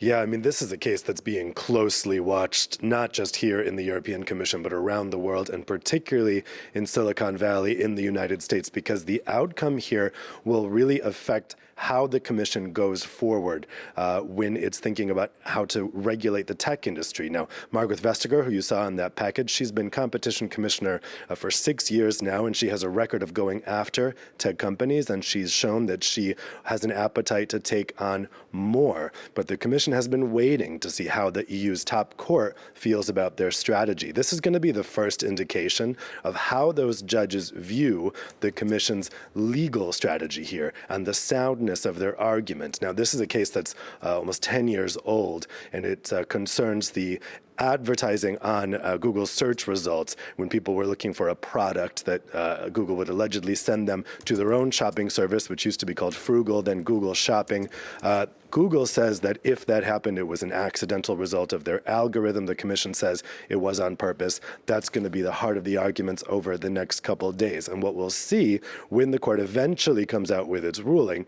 Yeah, I mean, this is a case that's being closely watched, not just here in the European Commission, but around the world, and particularly in Silicon Valley in the United States, because the outcome here will really affect how the Commission goes forward when it's thinking about how to regulate the tech industry. Now, Margaret Vestager, who you saw in that package, she's been competition commissioner for 6 years now, and she has a record of going after tech companies, and she's shown that she has an appetite to take on more. But the Commission has been waiting to see how the EU's top court feels about their strategy. This is going to be the first indication of how those judges view the Commission's legal strategy here and the soundness of their argument. Now, this is a case that's almost 10 years old, and it concerns the advertising on Google's search results when people were looking for a product that Google would allegedly send them to their own shopping service, which used to be called Frugal, then Google Shopping. Google says that if that happened, it was an accidental result of their algorithm. The Commission says it was on purpose. That's going to be the heart of the arguments over the next couple of days. And what we'll see when the court eventually comes out with its ruling,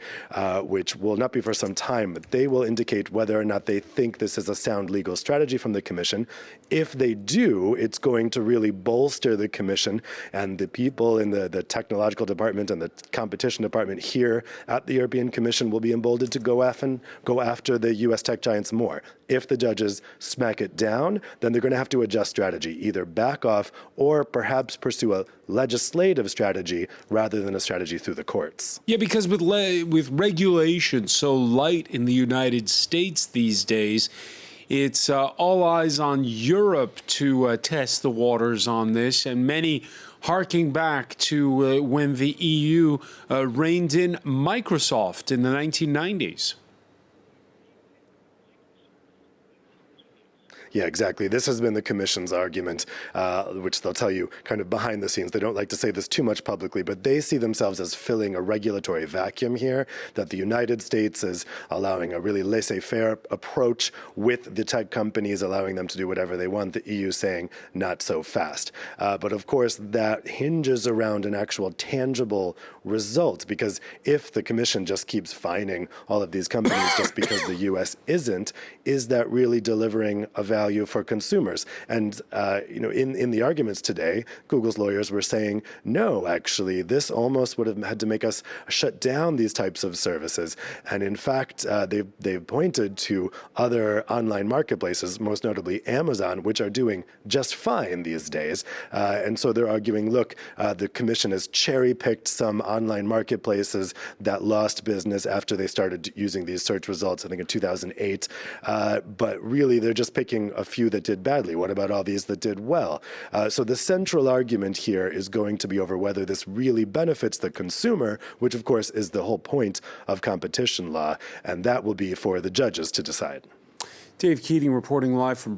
which will not be for some time, but they will indicate whether or not they think this is a sound legal strategy from the Commission. If they do, it's going to really bolster the Commission, and the people in the technological department and the competition department here at the European Commission will be emboldened to go after the U.S. tech giants more. If the judges smack it down, then they're going to have to adjust strategy, either back off or perhaps pursue a legislative strategy rather than a strategy through the courts. Yeah, because with regulation so light in the United States these days, it's all eyes on Europe to test the waters on this, and many harking back to when the EU reined in Microsoft in the 1990s. Yeah, exactly. This has been the Commission's argument, which they'll tell you kind of behind the scenes. They don't like to say this too much publicly, but they see themselves as filling a regulatory vacuum here, that the United States is allowing a really laissez-faire approach with the tech companies, allowing them to do whatever they want, the EU saying not so fast. But of course, that hinges around an actual tangible result, because if the Commission just keeps fining all of these companies just because the U.S. isn't, is that really delivering a value for consumers? And in the arguments today, Google's lawyers were saying, no, actually, this almost would have had to make us shut down these types of services. And in fact, they've pointed to other online marketplaces, most notably Amazon, which are doing just fine these days. And so they're arguing, look, the Commission has cherry-picked some online marketplaces that lost business after they started using these search results, I think in 2008. But really, they're just picking a few that did badly. What about all these that did well? So the central argument here is going to be over whether this really benefits the consumer, which of course is the whole point of competition law, and that will be for the judges to decide. Dave Keating reporting live from